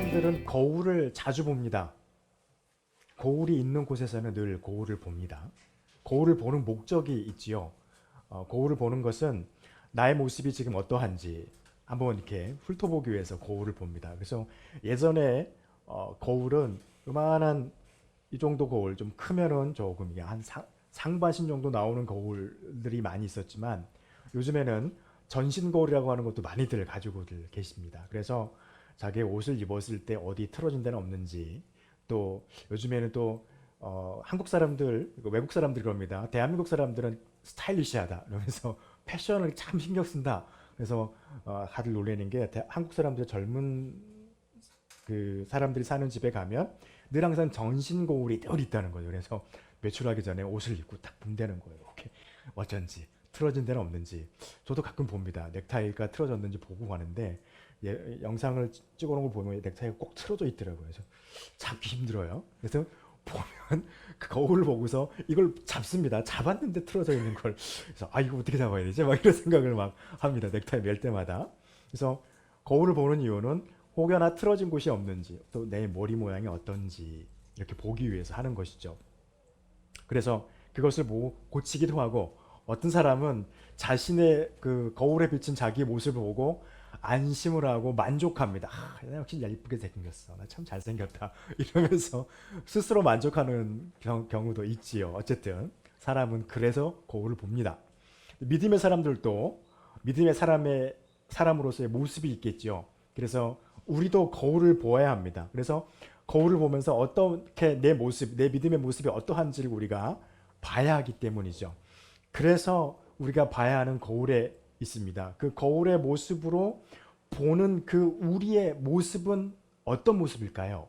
사람들은 거울을 자주 봅니다. 거울이 있는 곳에서는 늘 거울을 봅니다. 거울을 보는 목적이 있지요. 거울을 보는 것은 나의 모습이 지금 어떠한지 한번 이렇게 훑어보기 위해서 거울을 봅니다. 그래서 예전에 거울은 요만한 이 정도 거울, 좀 크면은 조금 이게 한 상반신 정도 나오는 거울들이 많이 있었지만 요즘에는 전신 거울이라고 하는 것도 많이들 가지고들 계십니다. 그래서 자기의 옷을 입었을 때 어디 틀어진 데는 없는지, 또 요즘에는 또 한국 사람들, 외국 사람들이 그럽니다. 대한민국 사람들은 스타일리시하다 이러면서 패션을 참 신경 쓴다. 그래서 다들 놀라는 게 한국 사람들 젊은 그 사람들이 사는 집에 가면 늘 항상 전신 거울이 늘 있다는 거예요. 그래서 외출하기 전에 옷을 입고 딱 본다는 거예요. 이렇게 어쩐지 틀어진 데는 없는지. 저도 가끔 봅니다. 넥타이가 틀어졌는지 보고 가는데 영상을 찍어놓은 걸 보면 넥타이가 꼭 틀어져 있더라고요. 그래서 잡기 힘들어요. 그래서 보면 그 거울을 보고서 이걸 잡습니다. 잡았는데 틀어져 있는 걸. 그래서 이거 어떻게 잡아야 되지? 막 이런 생각을 막 합니다. 넥타이 멜 때마다. 그래서 거울을 보는 이유는 혹여나 틀어진 곳이 없는지, 또 내 머리 모양이 어떤지 이렇게 보기 위해서 하는 것이죠. 그래서 그것을 보고 고치기도 하고, 어떤 사람은 자신의 그 거울에 비친 자기의 모습을 보고 안심을 하고 만족합니다. 나 역시 예쁘게 생겼어. 나 참 잘생겼다. 이러면서 스스로 만족하는 경우도 있지요. 어쨌든 사람은 그래서 거울을 봅니다. 믿음의 사람들도 믿음의 사람으로서의 모습이 있겠지요. 그래서 우리도 거울을 보아야 합니다. 그래서 거울을 보면서 어떻게 내 모습, 내 믿음의 모습이 어떠한지를 우리가 봐야 하기 때문이죠. 그래서 우리가 봐야 하는 거울에 있습니다. 그 거울의 모습으로 보는 그 우리의 모습은 어떤 모습일까요?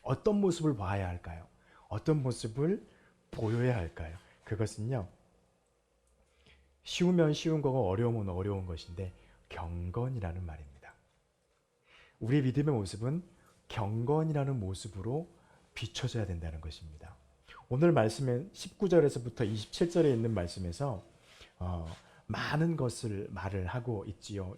어떤 모습을 봐야 할까요? 어떤 모습을 보여야 할까요? 그것은요, 쉬우면 쉬운 거고 어려우면 어려운 것인데 경건이라는 말입니다. 우리 믿음의 모습은 경건이라는 모습으로 비춰져야 된다는 것입니다. 오늘 말씀은 19절에서부터 27절에 있는 말씀에서 많은 것을 말을 하고 있지요.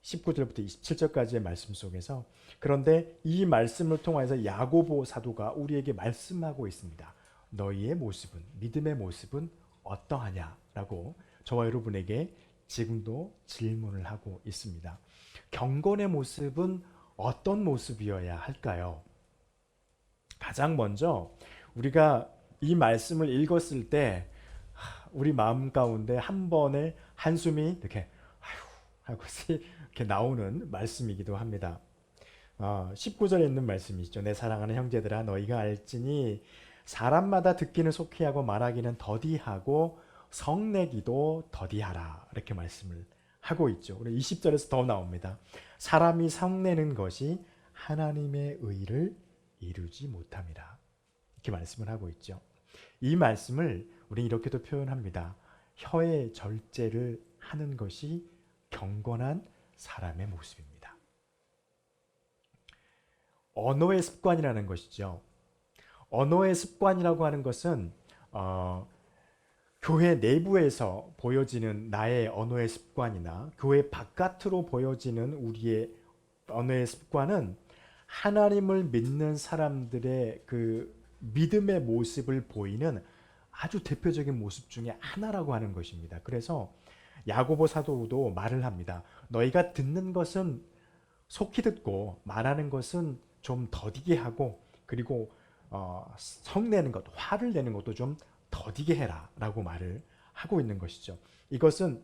19절부터 27절까지의 말씀 속에서. 그런데 이 말씀을 통해서 야고보 사도가 우리에게 말씀하고 있습니다. 너희의 모습은, 믿음의 모습은 어떠하냐라고 저와 여러분에게 지금도 질문을 하고 있습니다. 경건의 모습은 어떤 모습이어야 할까요? 가장 먼저 우리가 이 말씀을 읽었을 때 우리 마음 가운데 한 번에 한숨이 이렇게 하고 이렇게 나오는 말씀이기도 합니다. 19절에 있는 말씀이죠. 내 사랑하는 형제들아, 너희가 알지니 사람마다 듣기는 속히 하고 말하기는 더디하고 성내기도 더디하라. 이렇게 말씀을 하고 있죠. 20절에서 더 나옵니다. 사람이 성내는 것이 하나님의 의를 이루지 못함이라. 이렇게 말씀을 하고 있죠. 이 말씀을 우리는 이렇게도 표현합니다. 혀의 절제를 하는 것이 경건한 사람의 모습입니다. 언어의 습관이라는 것이죠. 언어의 습관이라고 하는 것은 교회 내부에서 보여지는 나의 언어의 습관이나 교회 바깥으로 보여지는 우리의 언어의 습관은 하나님을 믿는 사람들의 그 믿음의 모습을 보이는 아주 대표적인 모습 중에 하나라고 하는 것입니다. 그래서 야고보 사도도 말을 합니다. 너희가 듣는 것은 속히 듣고 말하는 것은 좀 더디게 하고, 그리고 성내는 것, 화를 내는 것도 좀 더디게 해라 라고 말을 하고 있는 것이죠. 이것은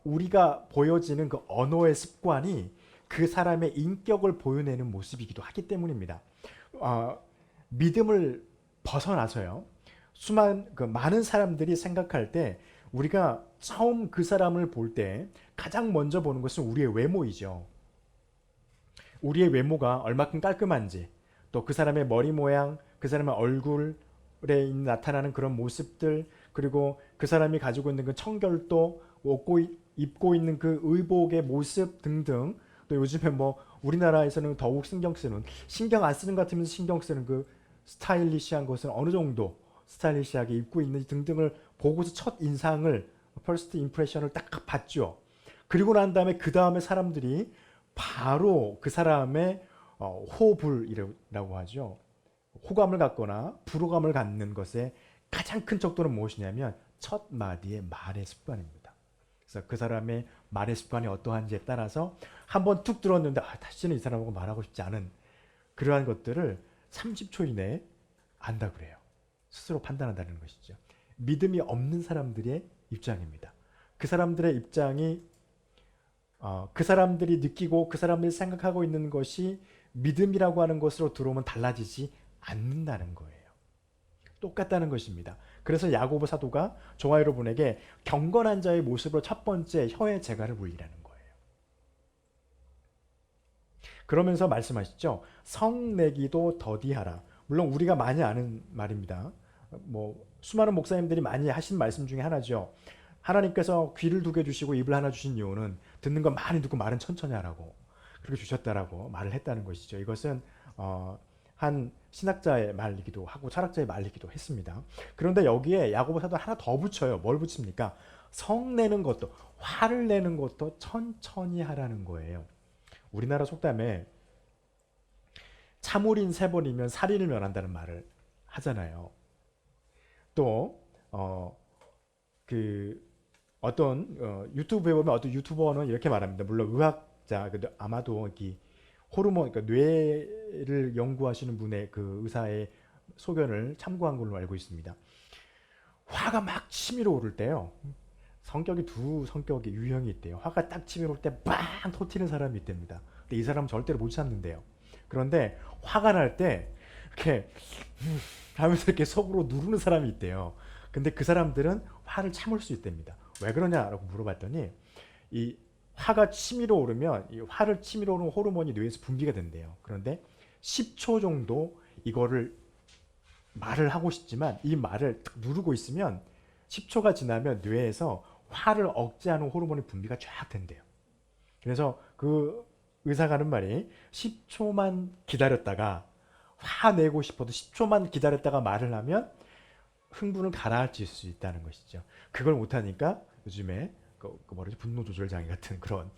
우리가 보여지는 그 언어의 습관이 그 사람의 인격을 보여내는 모습이기도 하기 때문입니다. 믿음을 벗어나서요, 많은 사람들이 생각할 때 우리가 처음 그 사람을 볼 때 가장 먼저 보는 것은 우리의 외모이죠. 우리의 외모가 얼마큼 깔끔한지, 또 그 사람의 머리 모양, 그 사람의 얼굴에 나타나는 그런 모습들, 그리고 그 사람이 가지고 있는 그 청결도, 입고 있는 그 의복의 모습 등등, 또 요즘에 뭐 우리나라에서는 더욱 신경 안 쓰는 것 같으면서 신경 쓰는 그 스타일리시한 것은 어느 정도 스타일리시하게 입고 있는지 등등을 보고서 첫 인상을, 퍼스트 임프레션을 딱 봤죠. 그리고 난 다음에 그 다음에 사람들이 바로 그 사람의 호불이라고 하죠. 호감을 갖거나 불호감을 갖는 것에 가장 큰 척도는 무엇이냐면 첫 마디의 말의 습관입니다. 그래서 그 사람의 말의 습관이 어떠한지에 따라서 한번 툭 들었는데 다시는 이 사람하고 말하고 싶지 않은 그러한 것들을 30초 이내에 안다 그래요. 스스로 판단한다는 것이죠. 믿음이 없는 사람들의 입장입니다. 그 사람들의 입장이 그 사람들이 느끼고 그 사람들이 생각하고 있는 것이 믿음이라고 하는 것으로 들어오면 달라지지 않는다는 거예요. 똑같다는 것입니다. 그래서 야고보 사도가 저와 여러분에게 경건한 자의 모습으로 첫 번째 혀의 재갈을 물리라는 거예요. 그러면서 말씀하시죠. 성내기도 더디하라. 물론 우리가 많이 아는 말입니다. 수많은 목사님들이 많이 하신 말씀 중에 하나죠. 하나님께서 귀를 2개 주시고 입을 하나 주신 이유는 듣는 건 많이 듣고 말은 천천히 하라고 그렇게 주셨다라고 말을 했다는 것이죠. 이것은 한 신학자의 말이기도 하고 철학자의 말이기도 했습니다. 그런데 여기에 야고보 사도 하나 더 붙여요. 뭘 붙입니까? 성내는 것도 화를 내는 것도 천천히 하라는 거예요. 우리나라 속담에 참으린 3번이면 살인을 면한다는 말을 하잖아요. 또 어떤 유튜브에 보면 어떤 유튜버는 이렇게 말합니다. 물론 의학자 아마도 이 호르몬 그러니까 뇌를 연구하시는 분의 그 의사의 소견을 참고한 걸로 알고 있습니다. 화가 막 치밀어 오를 때요. 두 성격이 유형이 있대요. 화가 딱 치밀어 올 때 빵 터트리는 사람이 있답니다. 근데 이 사람은 절대로 못 참는데요. 그런데 화가 날 때 이렇게 하면서 이렇게 속으로 누르는 사람이 있대요. 근데 그 사람들은 화를 참을 수 있답니다. 왜 그러냐라고 물어봤더니 이 화가 치밀어 오르면 이 화를 치밀어 오르는 호르몬이 뇌에서 분비가 된대요. 그런데 10초 정도 이거를 말을 하고 싶지만 이 말을 누르고 있으면 10초가 지나면 뇌에서 화를 억제하는 호르몬의 분비가 쫙 된대요. 그래서 그 의사가 하는 말이 10초만 기다렸다가 화내고 싶어도 10초만 기다렸다가 말을 하면 흥분을 가라앉힐 수 있다는 것이죠. 그걸 못하니까 요즘에 분노 조절 장애 같은 그런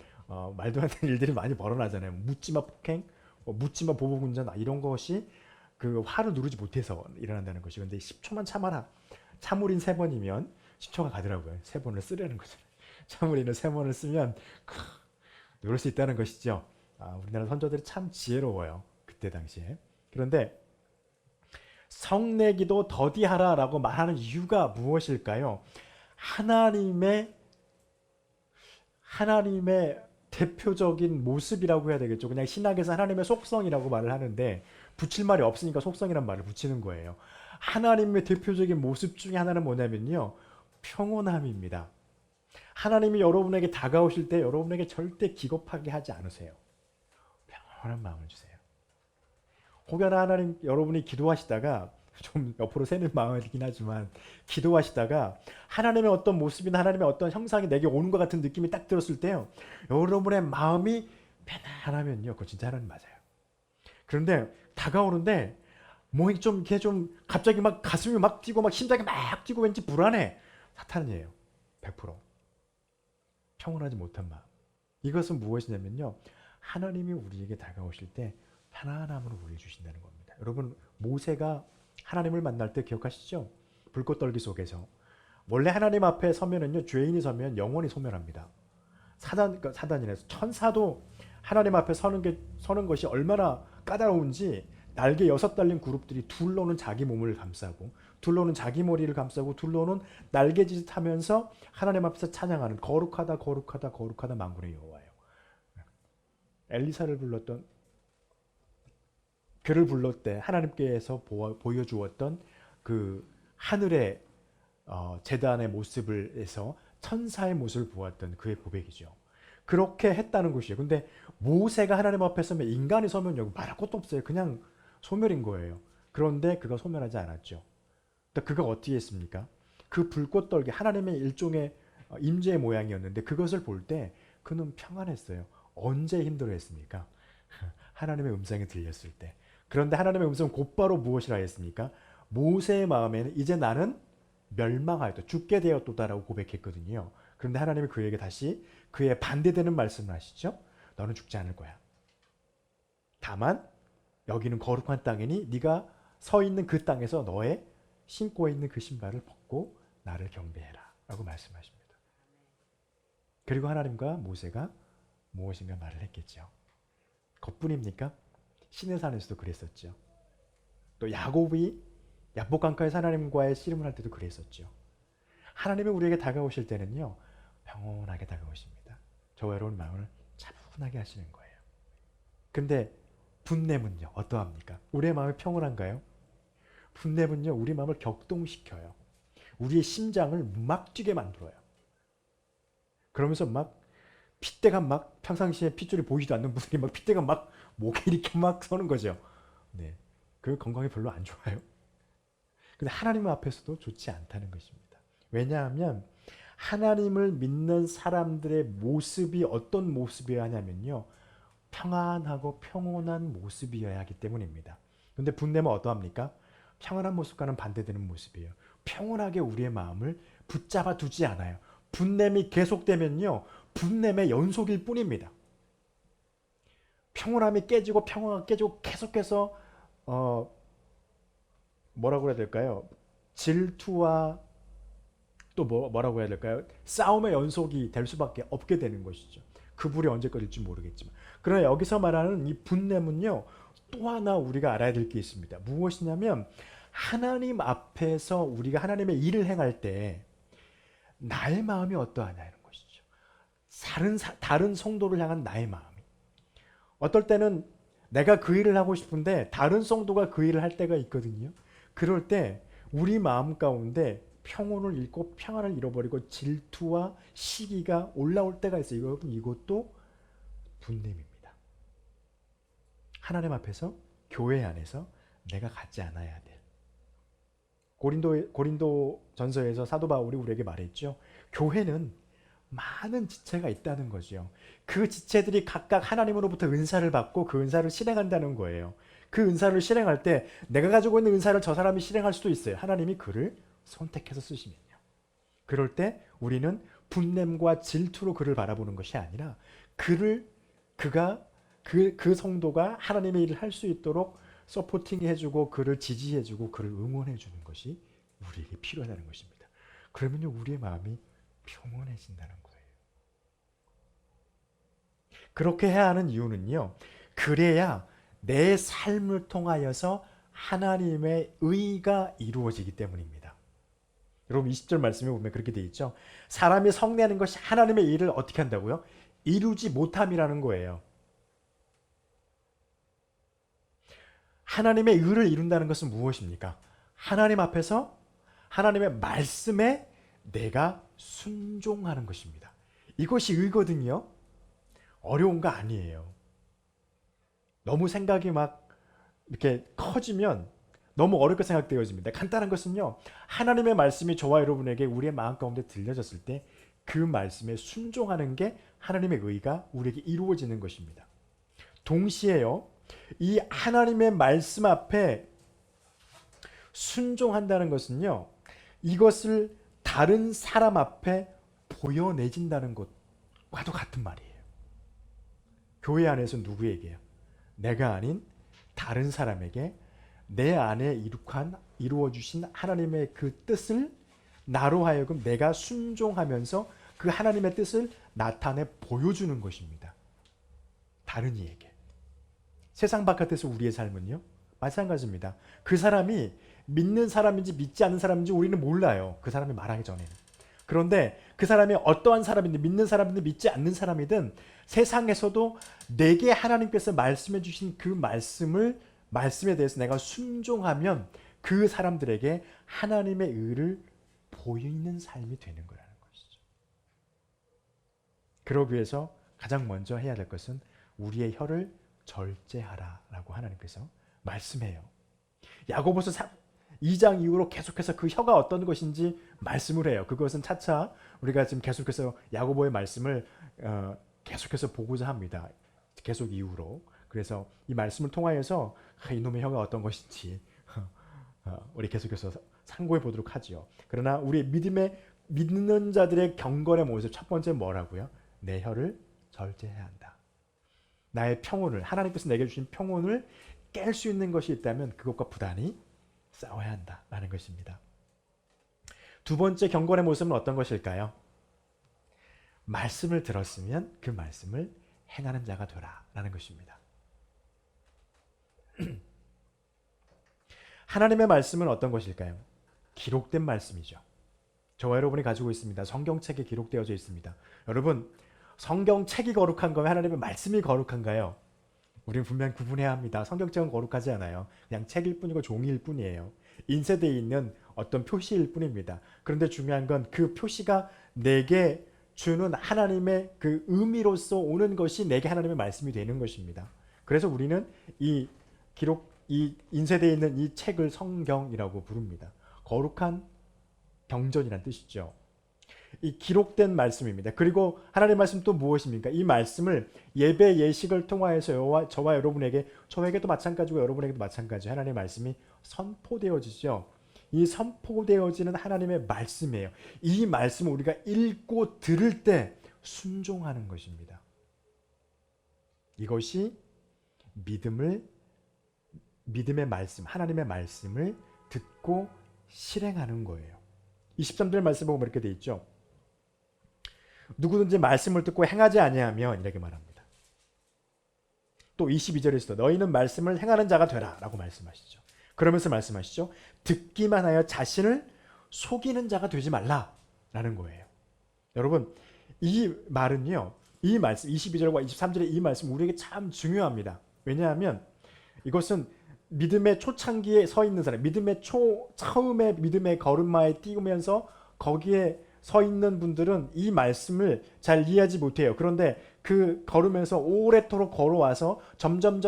말도 안 되는 일들이 많이 벌어나잖아요. 묻지마 폭행, 묻지마 보복 운전 이런 것이 그 화를 누르지 못해서 일어난다는 것이. 근데 10초만 참아라. 참으린 3번이면 10초가 가더라고요. 3번을 쓰려는 거죠. 참으리는 3번을 쓰면 누를 수 있다는 것이죠. 우리나라 선조들이 참 지혜로워요. 그때 당시에. 그런데 성내기도 더디하라라고 말하는 이유가 무엇일까요? 하나님의 대표적인 모습이라고 해야 되겠죠. 그냥 신학에서 하나님의 속성이라고 말을 하는데 붙일 말이 없으니까 속성이란 말을 붙이는 거예요. 하나님의 대표적인 모습 중에 하나는 뭐냐면요. 평온함입니다. 하나님이 여러분에게 다가오실 때 여러분에게 절대 기겁하게 하지 않으세요. 평온한 마음을 주세요. 혹여나 하나님 여러분이 기도하시다가 좀 옆으로 새는 마음이긴 하지만 기도하시다가 하나님의 어떤 모습이나 하나님의 어떤 형상이 내게 오는 것 같은 느낌이 딱 들었을 때요. 여러분의 마음이 편안하면요. 그거 진짜 하나님 맞아요. 그런데 다가오는데 몸이 좀 이렇게 좀 갑자기 막 가슴이 막 뛰고 막 심장이 막 뛰고 왠지 불안해. 사탄이에요. 100%. 평온하지 못한 마음. 이것은 무엇이냐면요. 하나님이 우리에게 다가오실 때 편안함으로 우리 주신다는 겁니다. 여러분 모세가 하나님을 만날 때 기억하시죠? 불꽃 떨기 속에서 원래 하나님 앞에 서면은요 죄인이 서면 영원히 소멸합니다. 사단이네 천사도 하나님 앞에 서는 것이 얼마나 까다로운지 날개 6 달린 그룹들이 둘로는 자기 몸을 감싸고 둘로는 자기 머리를 감싸고 둘로는 날개짓 하면서 하나님 앞에서 찬양하는 거룩하다 거룩하다 거룩하다 만군의 여호와예요. 엘리사를 불렀던 그를 불렀을 때 하나님께서 보여주었던 그 하늘의 제단의 모습을 해서 천사의 모습을 보았던 그의 고백이죠. 그렇게 했다는 것이에요. 근데 모세가 하나님 앞에 서면 인간이 서면 여기 말할 것도 없어요. 그냥 소멸인 거예요. 그런데 그가 소멸하지 않았죠. 그가 어떻게 했습니까? 그 불꽃 떨기 하나님의 일종의 임재의 모양이었는데 그것을 볼 때 그는 평안했어요. 언제 힘들어했습니까? 하나님의 음성이 들렸을 때. 그런데 하나님의 음성은 곧바로 무엇이라 했습니까? 모세의 마음에는 이제 나는 멸망하였다. 죽게 되었도다라고 고백했거든요. 그런데 하나님이 그에게 다시 그의 반대되는 말씀을 하시죠. 너는 죽지 않을 거야. 다만 여기는 거룩한 땅이니 네가 서 있는 그 땅에서 너의 신고 있는 그 신발을 벗고 나를 경배해라 라고 말씀하십니다. 그리고 하나님과 모세가 무엇인가 말을 했겠죠. 그것뿐입니까? 시내산에서도 그랬었죠. 또 야곱이 야복강가에서 하나님과의 씨름을 할 때도 그랬었죠. 하나님이 우리에게 다가오실 때는요, 평온하게 다가오십니다. 저와 여러분 마음을 차분하게 하시는 거예요. 근데 분냄은요, 어떠합니까? 우리의 마음이 평온한가요? 분냄은요, 우리 마음을 격동시켜요. 우리의 심장을 막 뛰게 만들어요. 그러면서 막 핏대가 막 평상시에 핏줄이 보이지도 않는 분들이 막 핏대가 막 목에 이렇게 막 서는 거죠. 네, 그 건강에 별로 안 좋아요. 근데 하나님 앞에서도 좋지 않다는 것입니다. 왜냐하면 하나님을 믿는 사람들의 모습이 어떤 모습이어야 하냐면요, 평안하고 평온한 모습이어야 하기 때문입니다. 근데 분냄은 어떠합니까? 평안한 모습과는 반대되는 모습이에요. 평온하게 우리의 마음을 붙잡아 두지 않아요. 분냄이 계속되면요, 분냄의 연속일 뿐입니다. 평온함이 깨지고 평화가 깨지고 계속해서 뭐라고 해야 될까요? 질투와 또 뭐라고 해야 될까요? 싸움의 연속이 될 수밖에 없게 되는 것이죠. 그 불이 언제 꺼질지 모르겠지만. 그러나 여기서 말하는 이 분냄은요, 또 하나 우리가 알아야 될 게 있습니다. 무엇이냐면 하나님 앞에서 우리가 하나님의 일을 행할 때 나의 마음이 어떠하냐는 것이죠. 다른 성도를 향한 나의 마음이. 어떨 때는 내가 그 일을 하고 싶은데 다른 성도가 그 일을 할 때가 있거든요. 그럴 때 우리 마음 가운데 평온을 잃고 평안을 잃어버리고 질투와 시기가 올라올 때가 있어요. 여러분, 이것도 분냄입니다. 하나님 앞에서, 교회 안에서 내가 갖지 않아야 될. 고린도 전서에서 사도 바울이 우리에게 말했죠. 교회는 많은 지체가 있다는 거죠. 그 지체들이 각각 하나님으로부터 은사를 받고 그 은사를 실행한다는 거예요. 그 은사를 실행할 때 내가 가지고 있는 은사를 저 사람이 실행할 수도 있어요. 하나님이 그를 선택해서 쓰시면요. 그럴 때 우리는 분냄과 질투로 그를 바라보는 것이 아니라 그가 그 성도가 하나님의 일을 할 수 있도록 서포팅해주고 그를 지지해주고 그를 응원해주는 것이 우리에게 필요하다는 것입니다. 그러면요, 우리의 마음이 평온해진다는 거예요. 그렇게 해야 하는 이유는요, 그래야 내 삶을 통하여서 하나님의 의가 이루어지기 때문입니다. 여러분, 20절 말씀에 보면 그렇게 되어 있죠. 사람이 성내는 것이 하나님의 일을 어떻게 한다고요? 이루지 못함이라는 거예요. 하나님의 의를 이룬다는 것은 무엇입니까? 하나님 앞에서 하나님의 말씀에 내가 순종하는 것입니다. 이것이 의거든요. 어려운 거 아니에요. 너무 생각이 막 이렇게 커지면 너무 어렵게 생각되어집니다. 간단한 것은요, 하나님의 말씀이 저와 여러분에게 우리의 마음 가운데 들려졌을 때 그 말씀에 순종하는 게 하나님의 의가 우리에게 이루어지는 것입니다. 동시에요, 이 하나님의 말씀 앞에 순종한다는 것은요, 이것을 다른 사람 앞에 보여내진다는 것과도 같은 말이에요. 교회 안에서 누구에게요? 내가 아닌 다른 사람에게 내 안에 이루어주신 하나님의 그 뜻을 나로 하여금 내가 순종하면서 그 하나님의 뜻을 나타내 보여주는 것입니다. 다른 이에게. 세상 바깥에서 우리의 삶은요, 마찬가지입니다. 그 사람이 믿는 사람인지 믿지 않는 사람인지 우리는 몰라요. 그 사람이 말하기 전에는. 그런데 그 사람이 어떠한 사람인지 믿는 사람이든 믿지 않는 사람이든 세상에서도 내게 하나님께서 말씀해 주신 그 말씀에 대해서 내가 순종하면 그 사람들에게 하나님의 의를 보이는 삶이 되는 거라는 것이죠. 그러기 위해서 가장 먼저 해야 될 것은 우리의 혀를 절제하라라고 하나님께서 말씀해요. 야고보서 2장 이후로 계속해서 그 혀가 어떤 것인지 말씀을 해요. 그것은 차차 우리가 지금 계속해서 야고보의 말씀을 계속해서 보고자 합니다. 계속 이후로. 그래서 이 말씀을 통하여서 이놈의 혀가 어떤 것인지 우리 계속해서 상고해 보도록 하지요. 그러나 우리 믿는 자들의 경건의 모습 첫 번째 뭐라고요? 내 혀를 절제해야 한다. 나의 평온을, 하나님께서 내게 주신 평온을 깰 수 있는 것이 있다면 그것과 부단히 싸워야 한다라는 것입니다. 두 번째 경건의 모습은 어떤 것일까요? 말씀을 들었으면 그 말씀을 행하는 자가 되라라는 것입니다. 하나님의 말씀은 어떤 것일까요? 기록된 말씀이죠. 저와 여러분이 가지고 있습니다. 성경책에 기록되어져 있습니다. 여러분, 성경책이 거룩한 거면 하나님의 말씀이 거룩한가요? 우리는 분명 구분해야 합니다. 성경책은 거룩하지 않아요. 그냥 책일 뿐이고 종이일 뿐이에요. 인쇄되어 있는 어떤 표시일 뿐입니다. 그런데 중요한 건 그 표시가 내게 주는 하나님의 그 의미로서 오는 것이 내게 하나님의 말씀이 되는 것입니다. 그래서 우리는 이 인쇄되어 있는 이 책을 성경이라고 부릅니다. 거룩한 경전이란 뜻이죠. 이 기록된 말씀입니다. 그리고 하나님의 말씀 또 무엇입니까? 이 말씀을 예배 예식을 통하여서 저와 여러분에게, 저에게도 마찬가지고 여러분에게도 마찬가지, 하나님의 말씀이 선포되어지죠. 이 선포되어지는 하나님의 말씀이에요. 이 말씀을 우리가 읽고 들을 때 순종하는 것입니다. 이것이 믿음의 말씀, 하나님의 말씀을 듣고 실행하는 거예요. 23절 말씀 보면 이렇게 돼 있죠. 누구든지 말씀을 듣고 행하지 아니하면, 이렇게 말합니다. 또 22절에서도 너희는 말씀을 행하는 자가 되라 라고 말씀하시죠. 그러면서 말씀하시죠. 듣기만 하여 자신을 속이는 자가 되지 말라라는 거예요. 여러분, 이 말은요, 이 말씀 22절과 23절의 이 말씀 우리에게 참 중요합니다. 왜냐하면 이것은 믿음의 초창기에 서 있는 사람, 처음에 믿음의 걸음마에 뛰면서 거기에 서 있는 분들은 이 말씀을 잘 이해하지 못해요. 그런데 그 걸으면서 오랫도록 걸어와서 점점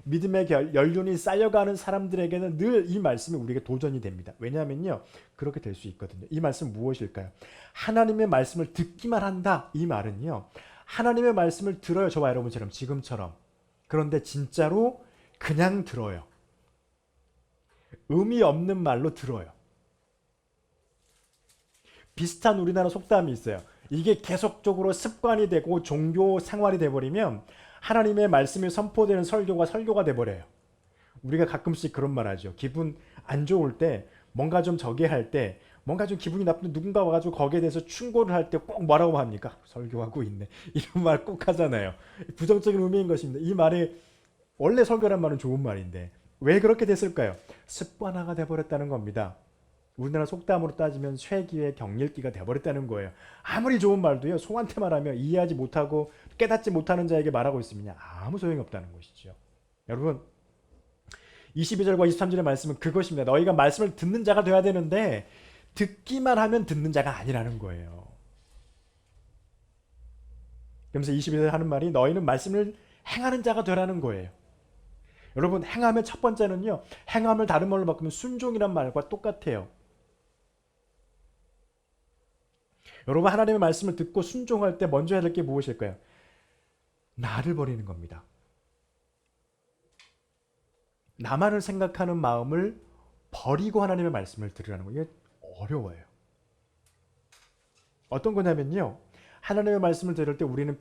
믿음의 연륜이 쌓여가는 사람들에게는 늘 이 말씀이 우리에게 도전이 됩니다. 왜냐하면요, 그렇게 될 수 있거든요. 이 말씀 무엇일까요? 하나님의 말씀을 듣기만 한다. 이 말은요, 하나님의 말씀을 들어요. 저와 여러분처럼 지금처럼. 그런데 진짜로 그냥 들어요. 의미 없는 말로 들어요. 비슷한 우리나라 속담이 있어요. 이게 계속적으로 습관이 되고 종교 생활이 돼버리면 하나님의 말씀이 선포되는 설교가 돼버려요. 우리가 가끔씩 그런 말 하죠. 기분 안 좋을 때, 뭔가 좀 저기 할 때, 뭔가 좀 기분이 나쁜데 누군가 와가지고 거기에 대해서 충고를 할 때 꼭 뭐라고 합니까? 설교하고 있네. 이런 말 꼭 하잖아요. 부정적인 의미인 것입니다. 이 말이 원래 설교란 말은 좋은 말인데 왜 그렇게 됐을까요? 습관화가 돼버렸다는 겁니다. 우리나라 속담으로 따지면 쇠기의 경일기가 돼버렸다는 거예요. 아무리 좋은 말도요, 소한테 말하며 이해하지 못하고 깨닫지 못하는 자에게 말하고 있으면 아무 소용이 없다는 것이죠. 여러분, 22절과 23절의 말씀은 그것입니다. 너희가 말씀을 듣는 자가 돼야 되는데 듣기만 하면 듣는 자가 아니라는 거예요. 그러면서 22절 하는 말이 너희는 말씀을 행하는 자가 되라는 거예요. 여러분, 행함의 첫 번째는요, 행함을 다른 말로 바꾸면 순종이란 말과 똑같아요. 여러분, 하나님의 말씀을 듣고 순종할 때 먼저 해야 될 게 무엇일까요? 나를 버리는 겁니다. 나만을 생각하는 마음을 버리고 하나님의 말씀을 들으라는 거예요. 이게 어려워요. 어떤 거냐면요, 하나님의 말씀을 들을 때 우리는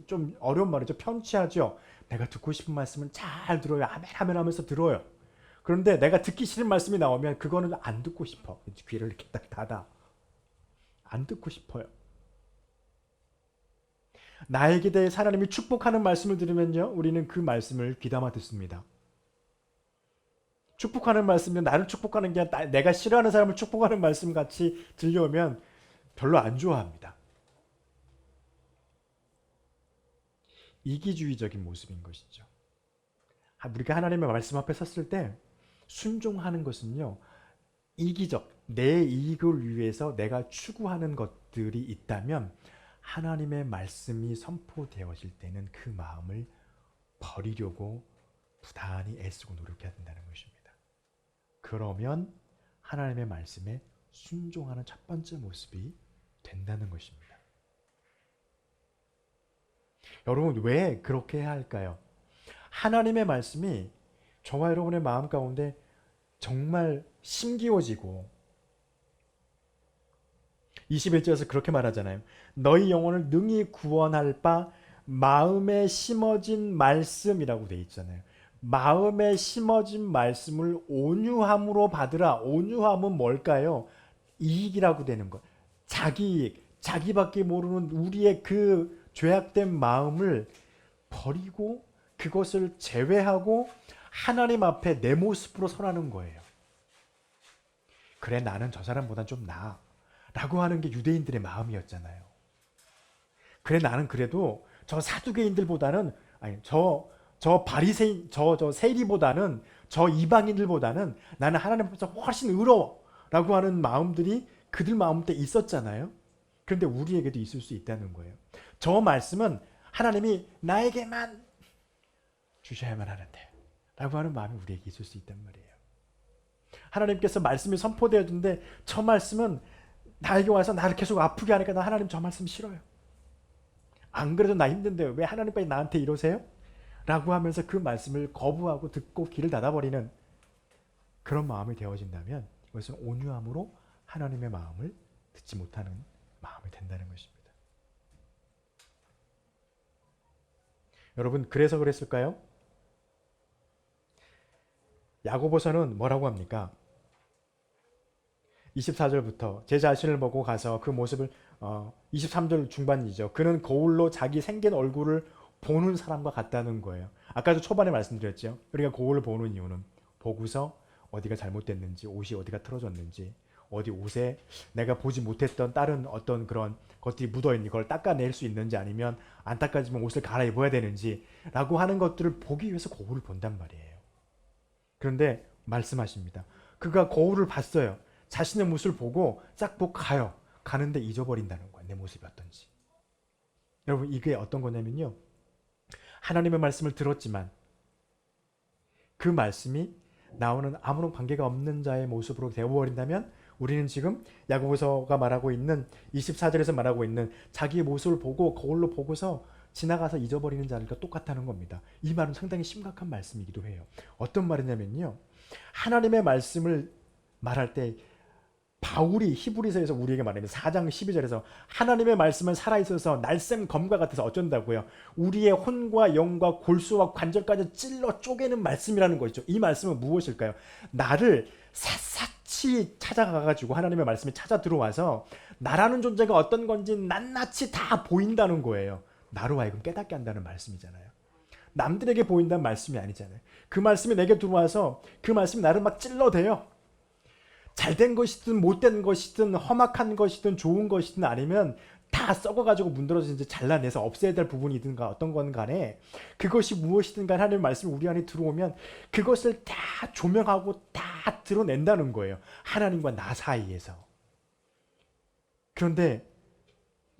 좀 어려운 말이죠. 편취하죠. 내가 듣고 싶은 말씀은 잘 들어요. 아멘 아멘 하면서 들어요. 그런데 내가 듣기 싫은 말씀이 나오면 그거는 안 듣고 싶어. 귀를 이렇게 딱 닫아. 안 듣고 싶어요. 나에게 대해 하나님이 축복하는 말씀을 들으면요, 우리는 그 말씀을 귀담아 듣습니다. 축복하는 말씀은 나를 축복하는 게 아니라 내가 싫어하는 사람을 축복하는 말씀 같이 들려오면 별로 안 좋아합니다. 이기주의적인 모습인 것이죠. 우리가 하나님의 말씀 앞에 섰을 때 순종하는 것은요, 이기적, 내 이익을 위해서 내가 추구하는 것들이 있다면 하나님의 말씀이 선포되어질 때는 그 마음을 버리려고 부단히 애쓰고 노력해야 된다는 것입니다. 그러면 하나님의 말씀에 순종하는 첫 번째 모습이 된다는 것입니다. 여러분, 왜 그렇게 해야 할까요? 하나님의 말씀이 저와 여러분의 마음 가운데 정말 심기워지고 21절에서 그렇게 말하잖아요. 너희 영혼을 능히 구원할 바 마음에 심어진 말씀이라고 돼 있잖아요. 마음에 심어진 말씀을 온유함으로 받으라. 온유함은 뭘까요? 이익이라고 되는 것. 자기 자기밖에 모르는 우리의 그 죄악된 마음을 버리고 그것을 제외하고 하나님 앞에 내 모습으로 설하는 거예요. 그래, 나는 저 사람보단 좀 나아 라고 하는 게 유대인들의 마음이었잖아요. 그래, 나는 그래도 저 사두개인들보다는, 아니, 저 바리새인, 저 세리보다는, 저 이방인들보다는 나는 하나님 앞에서 훨씬 의로워 라고 하는 마음들이 그들 마음때 있었잖아요. 그런데 우리에게도 있을 수 있다는 거예요. 저 말씀은 하나님이 나에게만 주셔야만 하는데 라고 하는 마음이 우리에게 있을 수 있단 말이에요. 하나님께서 말씀이 선포되었는데 저 말씀은 나에게 와서 나를 계속 아프게 하니까 나 하나님 저 말씀 싫어요. 안 그래도 나 힘든데 왜 하나님까지 나한테 이러세요? 라고 하면서 그 말씀을 거부하고 듣고 귀를 닫아버리는 그런 마음이 되어진다면 이것은 온유함으로 하나님의 마음을 듣지 못하는 마음이 된다는 것입니다. 여러분, 그래서 그랬을까요? 야고보서는 뭐라고 합니까? 24절부터 제 자신을 보고 가서 그 모습을 23절 중반이죠. 그는 거울로 자기 생긴 얼굴을 보는 사람과 같다는 거예요. 아까도 초반에 말씀드렸죠. 우리가 거울을 보는 이유는 보고서 어디가 잘못됐는지, 옷이 어디가 틀어졌는지, 어디 옷에 내가 보지 못했던 다른 어떤 그런 것들이 묻어있는 걸 닦아낼 수 있는지, 아니면 안 닦아지면 옷을 갈아입어야 되는지 라고 하는 것들을 보기 위해서 거울을 본단 말이에요. 그런데 말씀하십니다. 그가 거울을 봤어요. 자신의 모습을 보고 싹 보고 가요. 가는데 잊어버린다는 거예요. 내 모습이 어떤지. 여러분, 이게 어떤 거냐면요, 하나님의 말씀을 들었지만 그 말씀이 나오는 아무런 관계가 없는 자의 모습으로 되어버린다면 우리는 지금 야고보서가 말하고 있는 24절에서 말하고 있는 자기의 모습을 보고 거울로 보고서 지나가서 잊어버리는 자들과 똑같다는 겁니다. 이 말은 상당히 심각한 말씀이기도 해요. 어떤 말이냐면요, 하나님의 말씀을 말할 때 바울이 히브리서에서 우리에게 말합니다. 4장 12절에서 하나님의 말씀은 살아있어서 날쌘 검과 같아서 어쩐다고요? 우리의 혼과 영과 골수와 관절까지 찔러 쪼개는 말씀이라는 것이죠. 이 말씀은 무엇일까요? 나를 샅샅이 찾아가가지고 하나님의 말씀이 찾아 들어와서 나라는 존재가 어떤 건지 낱낱이 다 보인다는 거예요. 나로 하여금 깨닫게 한다는 말씀이잖아요. 남들에게 보인다는 말씀이 아니잖아요. 그 말씀이 내게 들어와서 그 말씀이 나를 막 찔러대요. 잘된 것이든 못된 것이든 험악한 것이든 좋은 것이든 아니면 다 썩어가지고 문드러져 이제 잘라내서 없애야 될 부분이든가 어떤 건 간에 그것이 무엇이든 간에 하나님의 말씀이 우리 안에 들어오면 그것을 다 조명하고 다 드러낸다는 거예요. 하나님과 나 사이에서. 그런데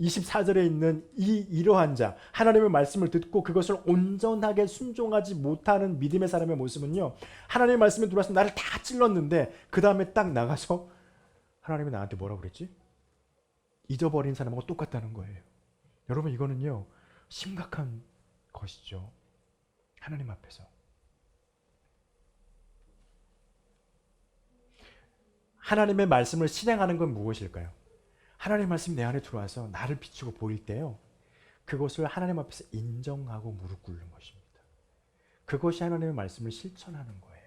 24절에 있는 이러한 자, 하나님의 말씀을 듣고 그것을 온전하게 순종하지 못하는 믿음의 사람의 모습은요, 하나님의 말씀에 들어와서 나를 다 찔렀는데 그 다음에 딱 나가서 하나님이 나한테 뭐라고 그랬지? 잊어버린 사람하고 똑같다는 거예요. 여러분, 이거는요 심각한 것이죠. 하나님 앞에서 하나님의 말씀을 실행하는 건 무엇일까요? 하나님의 말씀이 내 안에 들어와서 나를 비추고 보일 때요, 그것을 하나님 앞에서 인정하고 무릎 꿇는 것입니다. 그것이 하나님의 말씀을 실천하는 거예요.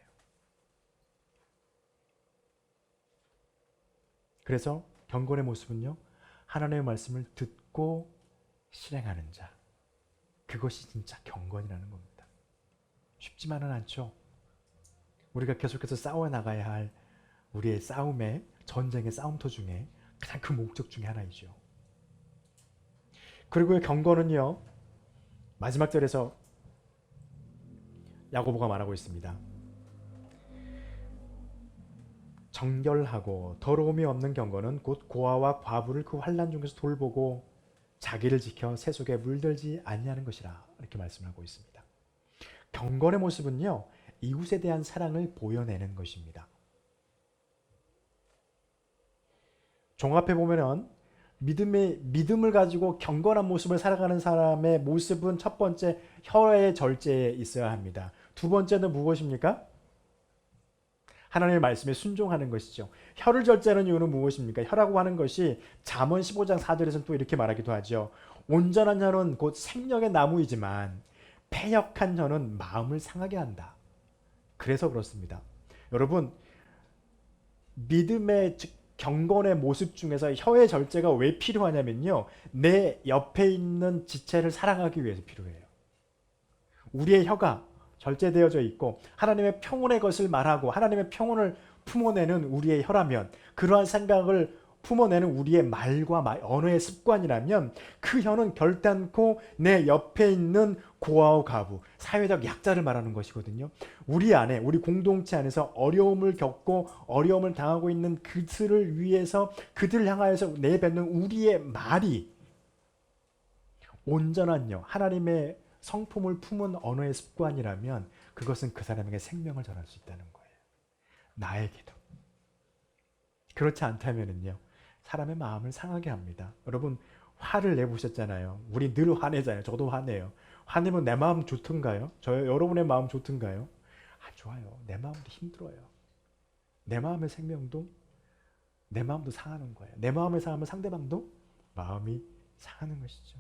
그래서 경건의 모습은요, 하나님의 말씀을 듣고 실행하는 자, 그것이 진짜 경건이라는 겁니다. 쉽지만은 않죠. 우리가 계속해서 싸워나가야 할 우리의 싸움의 전쟁의 싸움터 중에 가장 큰 목적 중에 하나이죠. 그리고 경건은요, 마지막 절에서 야고보가 말하고 있습니다. 정결하고 더러움이 없는 경건은 곧 고아와 과부를 그 환난 중에서 돌보고 자기를 지켜 새 속에 물들지 아니하는 것이라, 이렇게 말씀하고 있습니다. 경건의 모습은요, 이웃에 대한 사랑을 보여내는 것입니다. 종합해 보면은 믿음을 가지고 경건한 모습을 살아가는 사람의 모습은 첫 번째 혀의 절제에 있어야 합니다. 두 번째는 무엇입니까? 하나님의 말씀에 순종하는 것이죠. 혀를 절제하는 이유는 무엇입니까? 혀라고 하는 것이 잠언 15장 4절에서는 또 이렇게 말하기도 하죠. 온전한 혀는 곧 생명의 나무이지만 패역한 혀는 마음을 상하게 한다. 그래서 그렇습니다. 여러분, 믿음의 즉 경건의 모습 중에서 혀의 절제가 왜 필요하냐면요, 내 옆에 있는 지체를 사랑하기 위해서 필요해요. 우리의 혀가 절제되어져 있고 하나님의 평온의 것을 말하고 하나님의 평온을 품어내는 우리의 혀라면, 그러한 생각을 품어내는 우리의 말과 언어의 습관이라면, 그 혀는 결단코 내 옆에 있는 고아와 과부, 사회적 약자를 말하는 것이거든요. 우리 안에, 우리 공동체 안에서 어려움을 겪고 어려움을 당하고 있는 그들을 위해서, 그들을 향하여서 내뱉는 우리의 말이 온전한 혀, 하나님의 성품을 품은 언어의 습관이라면 그것은 그 사람에게 생명을 전할 수 있다는 거예요. 나에게도. 그렇지 않다면은요, 사람의 마음을 상하게 합니다. 여러분, 화를 내보셨잖아요. 우리 늘 화내잖아요. 저도 화내요. 화내면 내 마음 좋던가요? 여러분의 마음 좋던가요? 좋아요. 내 마음도 힘들어요. 내 마음의 생명도, 내 마음도 상하는 거예요. 내 마음을 상하면 상대방도 마음이 상하는 것이죠.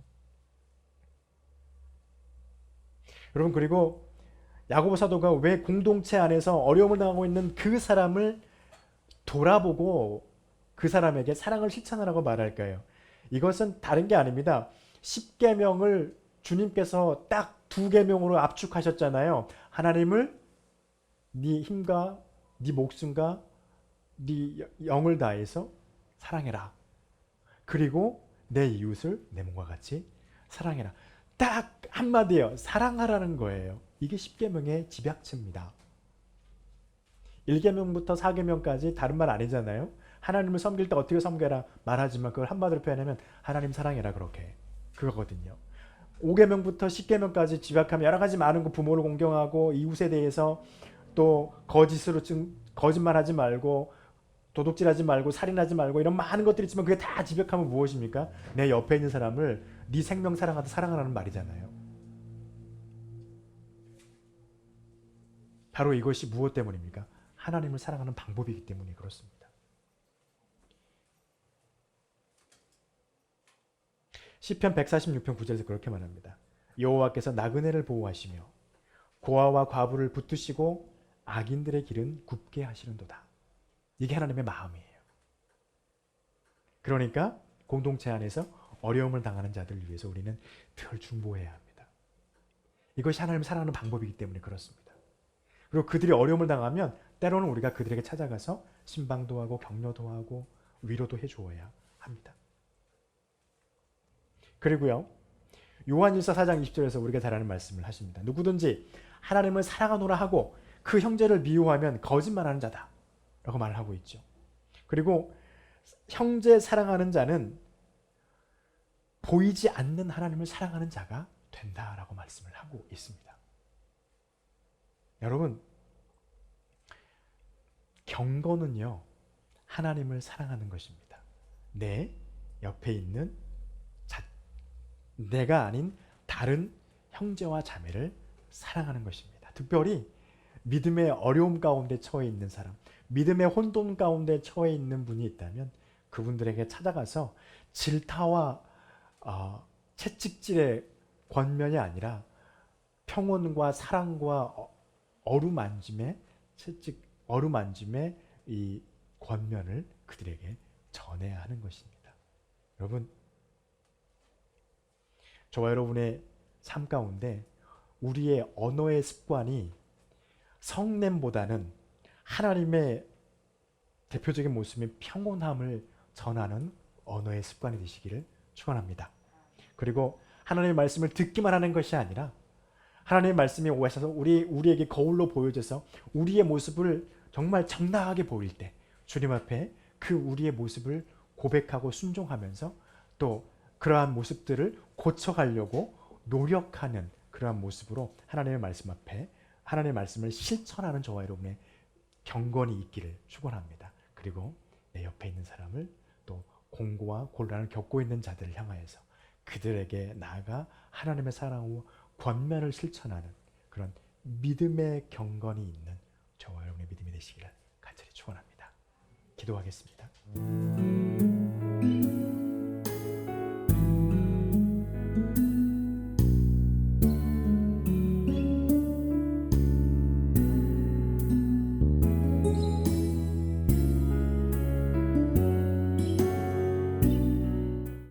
여러분, 그리고 야고보 사도가 왜 공동체 안에서 어려움을 당하고 있는 그 사람을 돌아보고 그 사람에게 사랑을 실천하라고 말할까요? 이것은 다른 게 아닙니다. 10계명을 주님께서 딱 2계명으로 압축하셨잖아요. 하나님을 네 힘과 네 목숨과 네 영을 다해서 사랑해라. 그리고 내 이웃을 내 몸과 같이 사랑해라. 딱 한마디예요. 사랑하라는 거예요. 이게 10계명의 집약체입니다. 1계명부터 4계명까지 다른 말 아니잖아요. 하나님을 섬길 때 어떻게 섬겨라 말하지만 그걸 한마디로 표현하면 하나님 사랑해라, 그렇게 그거거든요. 5계명부터 10계명까지 집약하면 여러 가지 많은 거, 부모를 공경하고 이웃에 대해서 또 거짓말하지 말고 도둑질하지 말고 살인하지 말고 이런 많은 것들이 있지만 그게 다 집약하면 무엇입니까? 내 옆에 있는 사람을 네 생명 사랑하듯 사랑하라는 말이잖아요. 바로 이것이 무엇 때문입니까? 하나님을 사랑하는 방법이기 때문에 그렇습니다. 시편 146편 9절에서 그렇게 말합니다. 여호와께서 나그네를 보호하시며 고아와 과부를 붙드시고 악인들의 길은 굽게 하시는도다. 이게 하나님의 마음이에요. 그러니까 공동체 안에서 어려움을 당하는 자들을 위해서 우리는 늘 중보해야 합니다. 이것이 하나님을 사랑하는 방법이기 때문에 그렇습니다. 그리고 그들이 어려움을 당하면 때로는 우리가 그들에게 찾아가서 신방도 하고 격려도 하고 위로도 해주어야 합니다. 그리고요, 요한일서 4장 20절에서 우리가 잘 아는 말씀을 하십니다. 누구든지 하나님을 사랑하노라 하고 그 형제를 미워하면 거짓말하는 자다 라고 말을 하고 있죠. 그리고 형제 사랑하는 자는 보이지 않는 하나님을 사랑하는 자가 된다라고 말씀을 하고 있습니다. 여러분, 경건은요, 하나님을 사랑하는 것입니다. 내 옆에 있는 내가 아닌 다른 형제와 자매를 사랑하는 것입니다. 특별히 믿음의 어려움 가운데 처해 있는 사람, 믿음의 혼돈 가운데 처해 있는 분이 있다면 그분들에게 찾아가서 질타와 채찍질의 권면이 아니라 평온과 사랑과 어루만짐의 이 권면을 그들에게 전해야 하는 것입니다. 여러분, 저와 여러분의 삶 가운데 우리의 언어의 습관이 성냄보다는 하나님의 대표적인 모습인 평온함을 전하는 언어의 습관이 되시기를 축원합니다. 그리고 하나님의 말씀을 듣기만 하는 것이 아니라 하나님의 말씀이 오셔서 우리에게 거울로 보여져서 우리의 모습을 정말 정당하게 보일 때 주님 앞에 그 우리의 모습을 고백하고 순종하면서 또 그러한 모습들을 고쳐가려고 노력하는 그러한 모습으로 하나님의 말씀 앞에 하나님의 말씀을 실천하는 저와 여러분의 경건이 있기를 축원합니다. 그리고 내 옆에 있는 사람을 또 공고와 곤란을 겪고 있는 자들을 향하여서 그들에게 나아가 하나님의 사랑과 권면을 실천하는 그런 믿음의 경건이 있는 저와 여러분의 믿음이 되시기를 간절히 축원합니다. 기도하겠습니다.